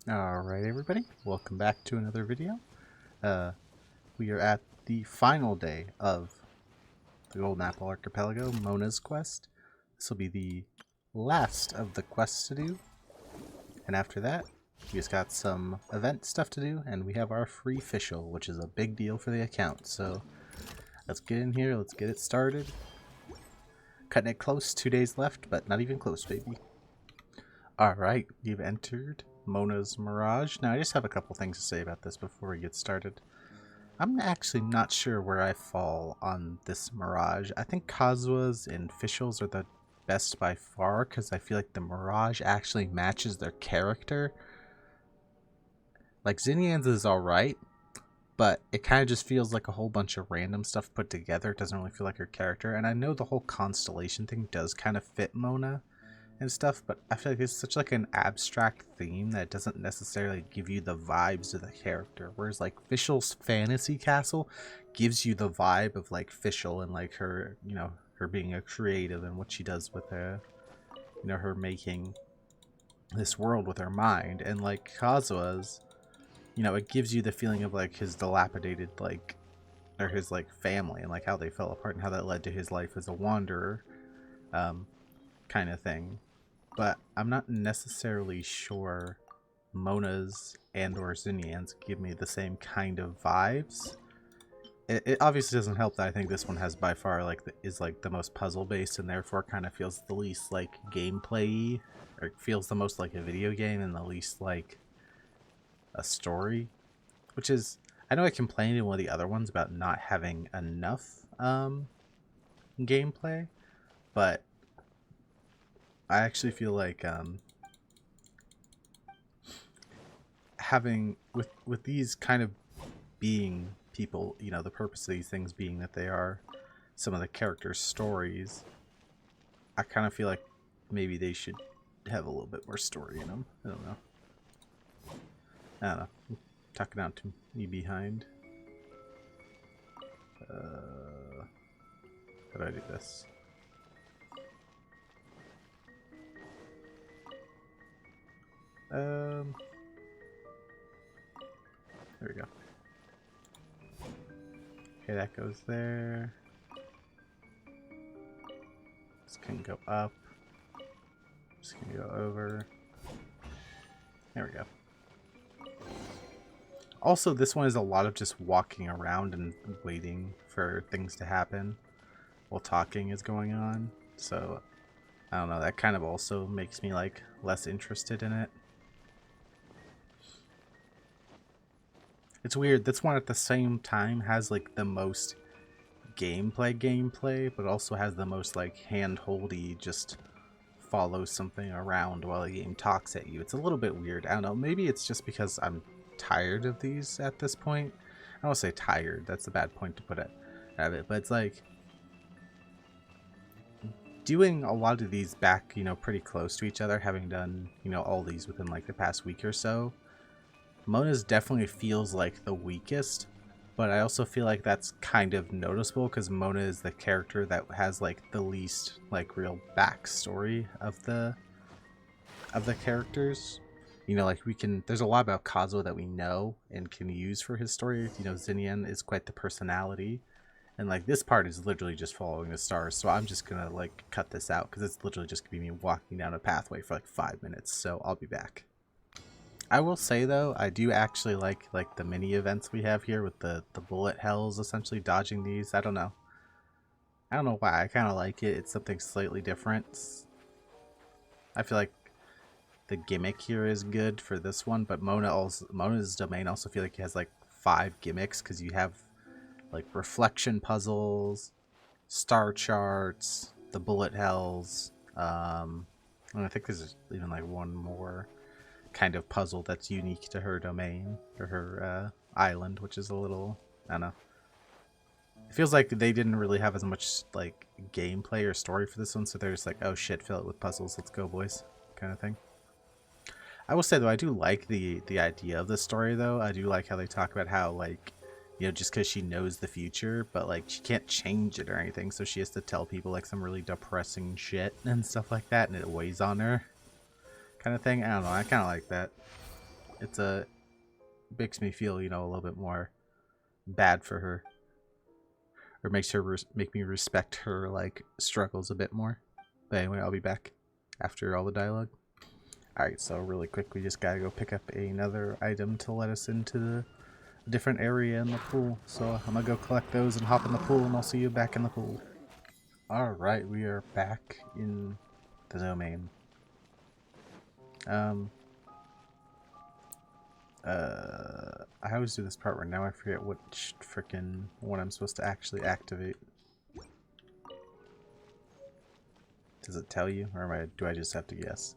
Alright everybody, welcome back to another video. We are at the final day of the Golden Apple Archipelago, Mona's quest. This will be the last of the quests to do, and after that, we just got some event stuff to do, and we have our free Fichl, which is a big deal for the account. So let's get in here, let's get it started. Cutting it close, 2 days left, but not even close, baby. Alright, we've entered Mona's Mirage. Now, I just have a couple things to say about this before we get started. I'm actually not sure where I fall on this Mirage. I think Kazua's and Fichl's are the best by far, because I feel like the Mirage actually matches their character. Like, Zinnian's is alright, but it kind of just feels like a whole bunch of random stuff put together. It doesn't really feel like her character, and I know the whole constellation thing does kind of fit Mona and stuff, but I feel like it's such like an abstract theme that doesn't necessarily give you the vibes of the character, whereas like Fichl's fantasy castle gives you the vibe of like Fichl and like her, you know, her being a creative and what she does with her, you know, her making this world with her mind. And like Kazua's, you know, it gives you the feeling of like his dilapidated like, or his like family and like how they fell apart and how that led to his life as a wanderer, kind of thing. But I'm not necessarily sure Mona's and or Zinnian's give me the same kind of vibes. It obviously doesn't help that I think this one has by far like is like the most puzzle based and therefore kind of feels the least like gameplay-y, or feels the most like a video game and the least like a story, which is, I know I complained in one of the other ones about not having enough gameplay, but I actually feel like having with these kind of being people, you know, the purpose of these things being that they are some of the characters' stories, I kind of feel like maybe they should have a little bit more story in them. I don't know. I'm talking out to me behind. How do I do this? There we go. Okay, that goes there. This can go up. This can go over. There we go. Also, this one is a lot of just walking around and waiting for things to happen while talking is going on. So, I don't know, that kind of also makes me like less interested in it. It's weird, this one at the same time has like the most gameplay, but also has the most like hand-holdy, just follow something around while the game talks at you. It's a little bit weird. I don't know, maybe it's just because I'm tired of these at this point. I don't say tired, that's a bad point to put it at it, but it's like doing a lot of these back, you know, pretty close to each other, having done, you know, all these within like the past week or so. Mona's definitely feels like the weakest, but I also feel like that's kind of noticeable because Mona is the character that has like the least like real backstory of the characters. You know, like there's a lot about Kazuo that we know and can use for his story. You know, Zinnian is quite the personality, and like this part is literally just following the stars. So I'm just gonna like cut this out because it's literally just gonna be me walking down a pathway for like 5 minutes. So I'll be back. I will say though, I do actually like the mini events we have here with the bullet hells essentially dodging these. I don't know why. I kind of like it. It's something slightly different. I feel like the gimmick here is good for this one, but Mona's domain also feel like it has like 5 gimmicks because you have like reflection puzzles, star charts, the bullet hells, and I think there's even like one more kind of puzzle that's unique to her domain or her island, which is a little, I don't know. It feels like they didn't really have as much like gameplay or story for this one, so they're just like, oh shit, fill it with puzzles, let's go boys, kind of thing. I will say though, I do like the idea of the story though. I do like how they talk about how like, you know, just because she knows the future, but like she can't change it or anything, so she has to tell people like some really depressing shit and stuff like that, and it weighs on her, kind of thing. I don't know, I kind of like that. makes me feel, you know, a little bit more bad for her, or makes her make me respect her like struggles a bit more. But anyway, I'll be back after all the dialogue. Alright, so really quick, we just gotta go pick up another item to let us into the different area in the pool. So I'm gonna go collect those and hop in the pool, and I'll see you back in the pool. Alright, we are back in the domain. I always do this part where now I forget which frickin' one I'm supposed to actually activate. Does it tell you, or do I just have to guess?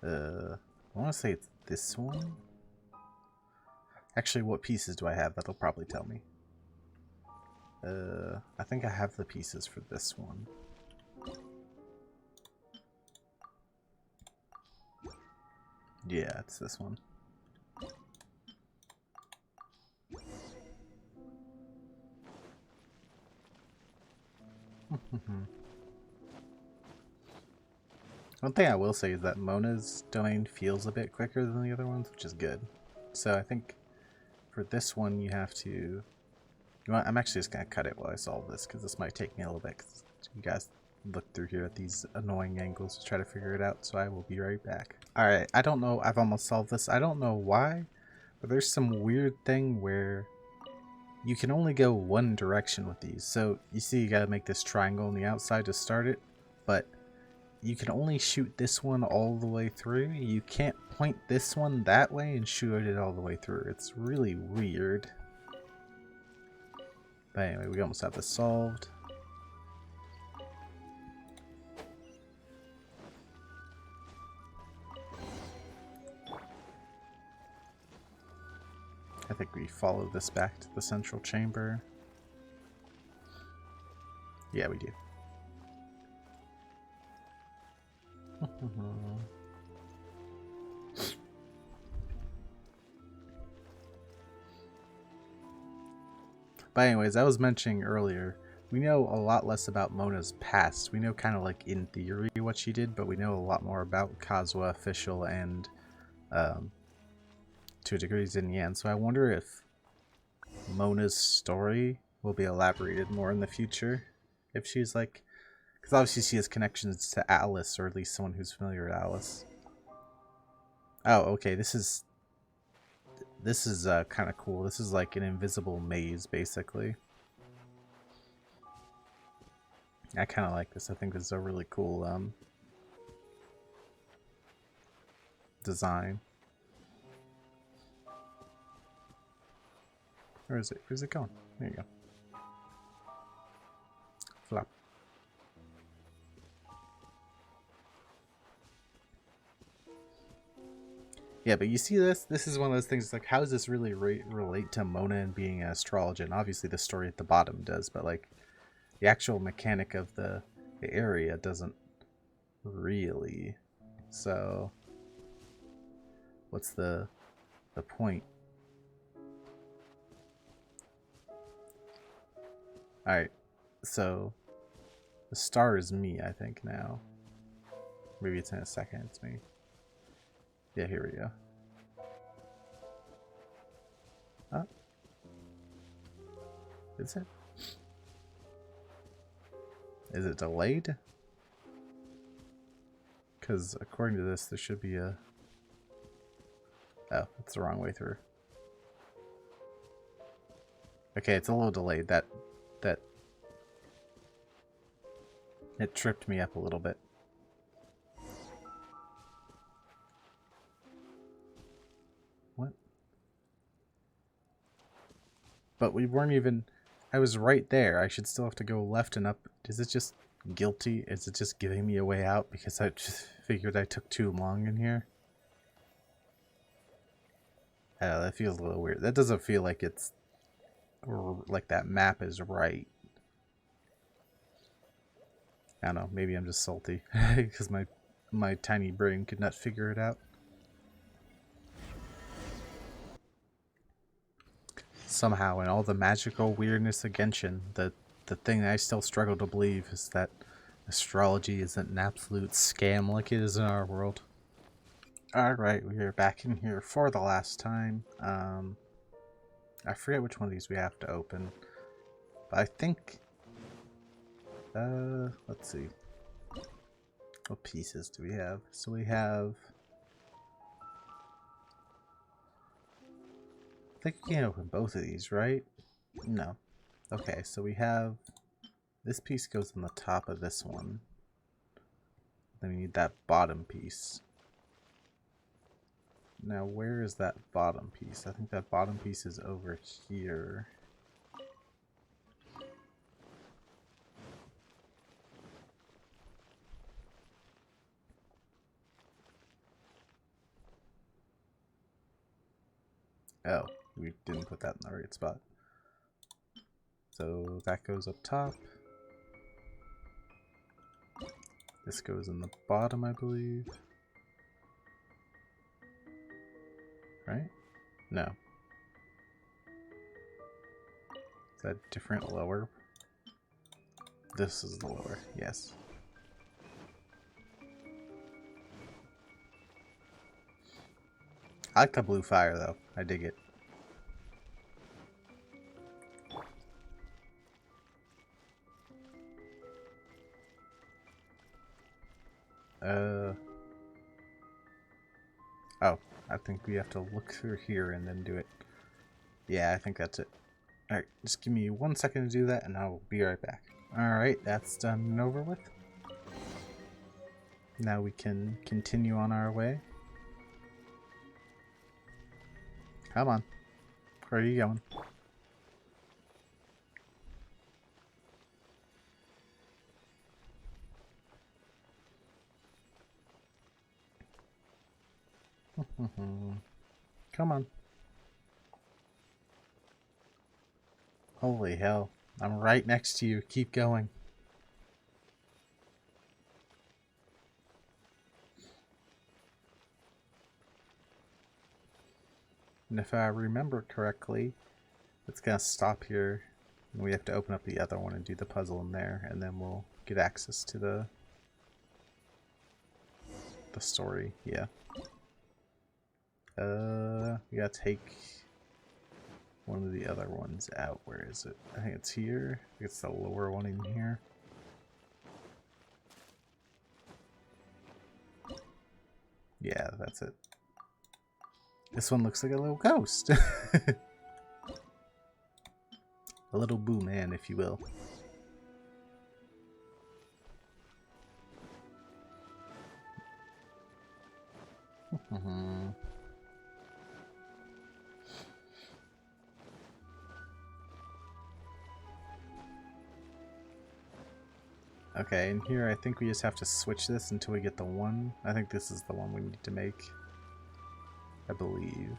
I want to say it's this one. Actually, what pieces do I have? That'll probably tell me. I think I have the pieces for this one. Yeah, it's this one. One thing I will say is that Mona's domain feels a bit quicker than the other ones, which is good. So I think for this one you have to... You know what? I'm actually just going to cut it while I solve this, because this might take me a little bit. Cause you guys look through here at these annoying angles to try to figure it out, so I will be right back. Alright, I don't know, I've almost solved this. I don't know why, but there's some weird thing where you can only go one direction with these. So you see you gotta make this triangle on the outside to start it, but you can only shoot this one all the way through. You can't point this one that way and shoot it all the way through. It's really weird. But anyway, we almost have this solved. I think we follow this back to the central chamber. Yeah, we do. But anyways, I was mentioning earlier, we know a lot less about Mona's past. We know kind of like in theory what she did, but we know a lot more about Kazuha, Fichl, and to a degree Xinyan. So I wonder if Mona's story will be elaborated more in the future. If she's like... Because obviously she has connections to Alice, or at least someone who's familiar with Alice. Oh, okay, this is kind of cool. This is like an invisible maze, basically. I kind of like this. I think this is a really cool design. Where is it? Where's it going? There you go. Flop. Yeah, but you see this? This is one of those things, like, how does this really relate to Mona and being an astrologian? Obviously the story at the bottom does, but like the actual mechanic of the area doesn't really. So what's the point? Alright, so the star is me, I think, now. Maybe it's in a second, it's me. Yeah, here we go. Huh? Is it? Is it delayed? Because according to this, there should be a... Oh, it's the wrong way through. Okay, it's a little delayed. That it tripped me up a little bit. What? But we weren't even... I was right there. I should still have to go left and up. Is it just guilty? Is it just giving me a way out because I just figured I took too long in here? Oh, that feels a little weird. That doesn't feel like it's... like that map is right. I don't know, maybe I'm just salty because my tiny brain could not figure it out. Somehow, in all the magical weirdness of Genshin, the thing that I still struggle to believe is that astrology isn't an absolute scam like it is in our world. Alright, we are back in here for the last time. I forget which one of these we have to open. But I think... let's see. What pieces do we have? So we have... I think we can't open both of these, right? No. Okay, so we have... This piece goes on the top of this one. Then we need that bottom piece. Now, where is that bottom piece? I think that bottom piece is over here. Oh, we didn't put that in the right spot. So that goes up top. This goes in the bottom, I believe. Right? No. Is that different lower? This is the lower, yes. I like the blue fire though. I dig it. Oh, I think we have to look through here and then do it. Yeah, I think that's it. Alright, just give me 1 second to do that and I'll be right back. Alright, that's done and over with. Now we can continue on our way. Come on. Where are you going? Come on. Holy hell. I'm right next to you. Keep going. And if I remember correctly, it's gonna stop here. And we have to open up the other one and do the puzzle in there, and then we'll get access to the story. Yeah. We gotta take one of the other ones out. Where is it? I think it's here. I think it's the lower one in here. Yeah, that's it. This one looks like a little ghost. A little boo man, if you will. Okay, and here I think we just have to switch this until we get the one. I think this is the one we need to make. I believe.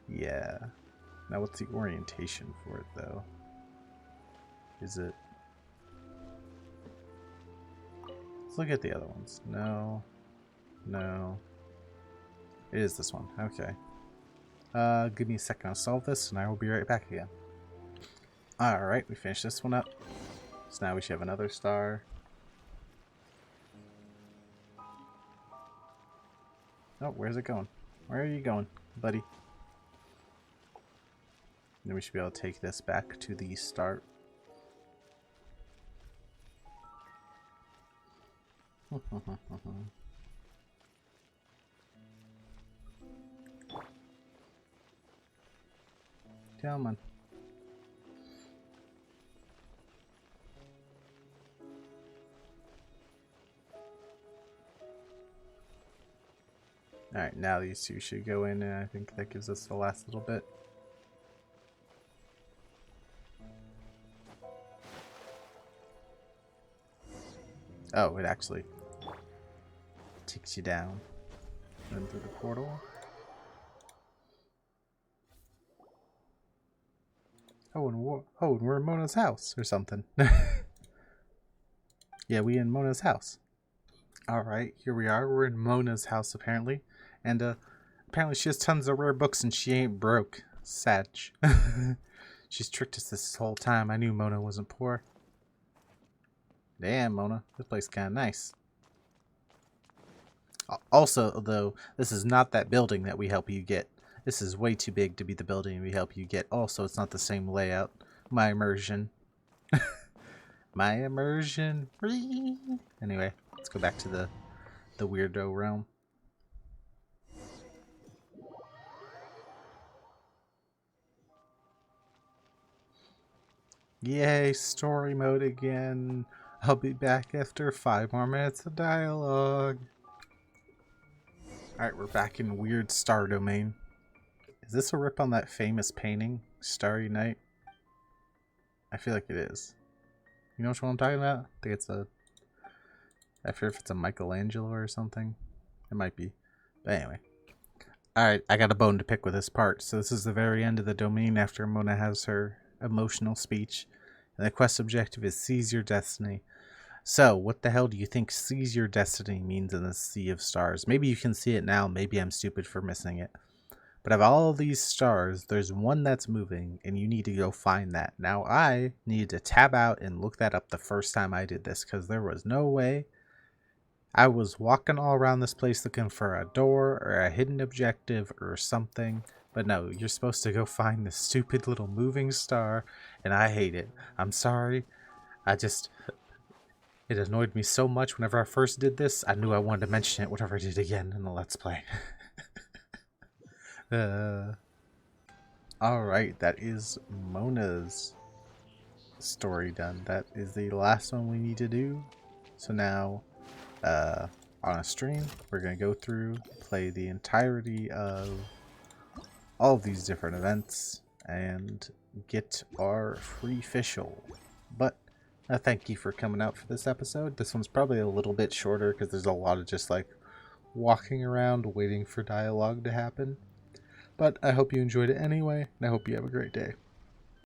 Yeah. Now what's the orientation for it though? Is it... Let's look at the other ones. No. No. It is this one. Okay. Give me a second. I'll solve this and I will be right back again. Alright, we finished this one up. So now we should have another star. Oh, where's it going? Where are you going, buddy? Then we should be able to take this back to the start. Come on. Alright, now these two should go in, and I think that gives us the last little bit. Oh, it actually takes you down and through the portal. Oh, and we're in Mona's house or something. Yeah, we in Mona's house. Alright, here we are. We're in Mona's house apparently. And apparently she has tons of rare books and she ain't broke. Sad. She's tricked us this whole time. I knew Mona wasn't poor. Damn, Mona. This place is kind of nice. Also, though, this is not that building that we help you get. This is way too big to be the building we help you get. Also, it's not the same layout. My immersion. My immersion. Anyway, let's go back to the weirdo realm. Yay, story mode again. I'll be back after 5 more minutes of dialogue. Alright, we're back in Weird Star Domain. Is this a rip on that famous painting, Starry Night? I feel like it is. You know which one I'm talking about? I think it's a... I forget if it's a Michelangelo or something. It might be. But anyway. Alright, I got a bone to pick with this part. So this is the very end of the domain after Mona has her emotional speech. And the quest objective is Seize Your Destiny. So, what the hell do you think Seize Your Destiny means in the Sea of Stars? Maybe you can see it now. Maybe I'm stupid for missing it. But of all of these stars, there's one that's moving, and you need to go find that. Now, I needed to tab out and look that up the first time I did this, because there was no way. I was walking all around this place looking for a door or a hidden objective or something. But no, you're supposed to go find this stupid little moving star, and I hate it. I'm sorry. It annoyed me so much whenever I first did this. I knew I wanted to mention it whenever I did it again in the Let's Play. Alright, that is Mona's story done. That is the last one we need to do. So now, on a stream, we're going to go through, play the entirety of all of these different events, and get our free Fichl. But, thank you for coming out for this episode. This one's probably a little bit shorter because there's a lot of just like walking around waiting for dialogue to happen. But I hope you enjoyed it anyway, and I hope you have a great day.